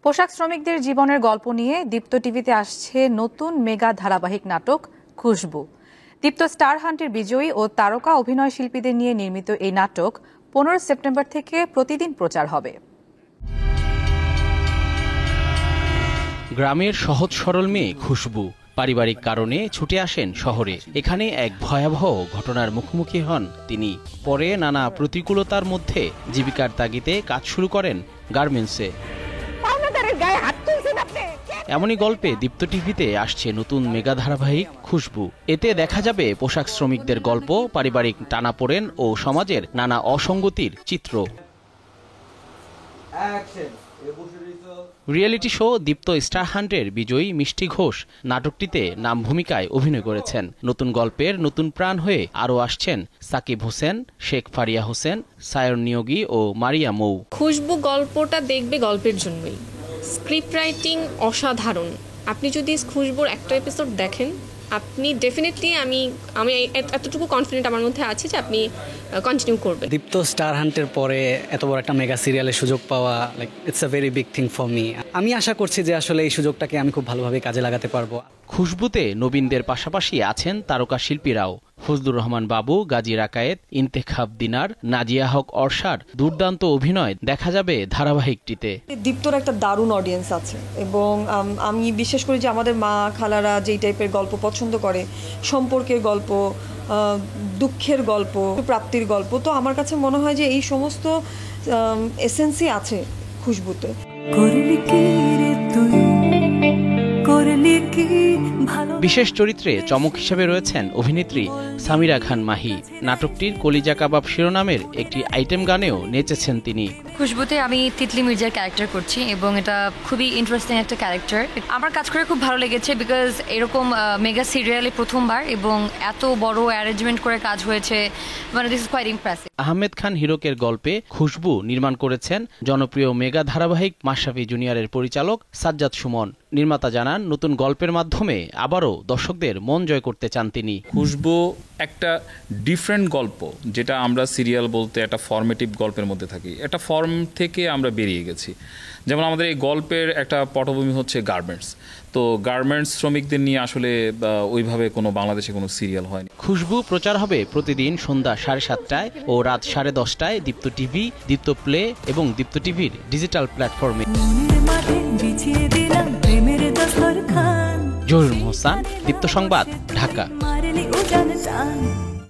পোশাক শ্রমিকদের জীবনের গল্প নিয়ে দীপ্ত টিভিতে আসছে নতুন মেগা ধারাবাহিক নাটক খুশবু। দীপ্ত স্টার হান্টের বিজয়ী ও তারকা অভিনয় শিল্পীদের নিয়ে নির্মিত এই নাটক 15 সেপ্টেম্বর থেকে প্রতিদিন প্রচার হবে। গ্রামের সহজ সরল মেয়ে খুশবু পারিবারিক কারণে ছুটে আসেন শহরে। এখানে এক ভয়াবহ ঘটনার মুখোমুখি হন তিনি। পরে নানা প্রতিকূলতার মধ্যে জীবিকার তাগিদে কাজ শুরু করেন গার্মেন্টসে। এমনই গল্পে দীপ্ত টিভিতে আসছে নতুন মেগা ধারাবাহিক খুশবু। এতে দেখা যাবে পোশাক শ্রমিকদের গল্প, পারিবারিক টানাপোড়েন ও সমাজের নানা অসঙ্গতির চিত্র। রিয়েলিটি শো দীপ্ত স্টার হান্টের বিজয়ী মিষ্টি ঘোষ নাটকটিতে নাম ভূমিকায় অভিনয় করেছেন। নতুন গল্পের নতুন প্রাণ হয়ে আরও আসছেন সাকিব হোসেন, শেখ ফারিয়া হোসেন, সায়ন নিয়োগী ও মারিয়া মৌ। খুশবু গল্পটা দেখবে গল্পের জন্যই। স্ক্রিপ্ট রাইটিং অসাধারণ। আপনি যদি খুশবুর একটা এপিসোড দেখেন, আপনি ডেফিনেটলি আমি এতটুকু কনফিডেন্ট আমার মধ্যে আছে যে আপনি কন্টিনিউ করবেন। দীপ্ত স্টার হান্টের পরে এত বড় একটা মেগা সিরিয়ালের সুযোগ পাওয়া, like it's a very big thing for me. আমি আশা করছি যে আসলে এই সুযোগটাকে আমি খুব ভালোভাবে কাজে লাগাতে পারবো। খুশবুতে নবীনদের পাশাপাশি আছেন তারকা শিল্পীরাও। ফজলুর রহমান বাবু, গাজী রাকায়েত, ইন্তেখাব দিনার, নাজিয়া হক অর্ষার দুর্দান্ত অভিনয় দেখা যাবে ধারাবাহিকটিতে। দীপ্তর একটা দারুণ অডিয়েন্স আছে এবং আমি বিশ্বাস করি যে আমাদের মা খালারা যেই টাইপের গল্প পছন্দ করে, সম্পর্কের গল্প, দুঃখের গল্প, প্রাপ্তির গল্প, তো আমার কাছে মনে হয় যে এই সমস্ত এসেন্সই আছে খুশবুতে। বিশেষ চরিত্রে চমক হিসেবে রয়েছেন অভিনেত্রী সামিরা খান মাহি। নাটকটির কলিজা কাবাব শিরোনামের একটি আইটেম গানেও নেচেছেন তিনি। খুশবুতে আমি তিতলি মির্জার ক্যারেক্টার করছি এবং এটা খুবই ইন্টারেস্টিং একটা ক্যারেক্টার। আমার কাজ করে খুব ভালো লেগেছে বিকজ এরকম মেগা সিরিয়ালে প্রথমবার এবং এত বড় অ্যারেঞ্জমেন্ট করে কাজ হয়েছে, মানে this is quite impressive. Ahmed Khan হিরকের গল্পে খুশবু নির্মাণ করেছেন জনপ্রিয় মেগা ধারাবাহিক মাশরাফি জুনিয়রের পরিচালক সাজ্জাদ সুমন। নির্মাতা জানান, নতুন গল্পের মাধ্যমে আবারও দর্শকদের মন জয় করতে চান তিনি। খুশবু একটা ডিফারেন্ট গল্প, যেটা আমরা সিরিয়াল বলতে একটা ফর্মেটিভ গল্পের মধ্যে থাকি, একটা ফর্ম থেকে আমরা বেরিয়ে গেছি। যেমন আমাদের এই গল্পের একটা পটভূমি হচ্ছে গার্মেন্টস, তো গার্মেন্টস শ্রমিকদের নিয়ে আসলে ওইভাবে কোনো বাংলাদেশে কোনো সিরিয়াল হয়নি। খুশবু প্রচার হবে প্রতিদিন সন্ধ্যা 7:30টায় ও রাত 10:30টায় দীপ্ত টিভি, দীপ্ত প্লে এবং দীপ্ত টিভির ডিজিটাল প্ল্যাটফর্মে। জহুরুল মোহসান, দীপ্ত সংবাদ, ঢাকা।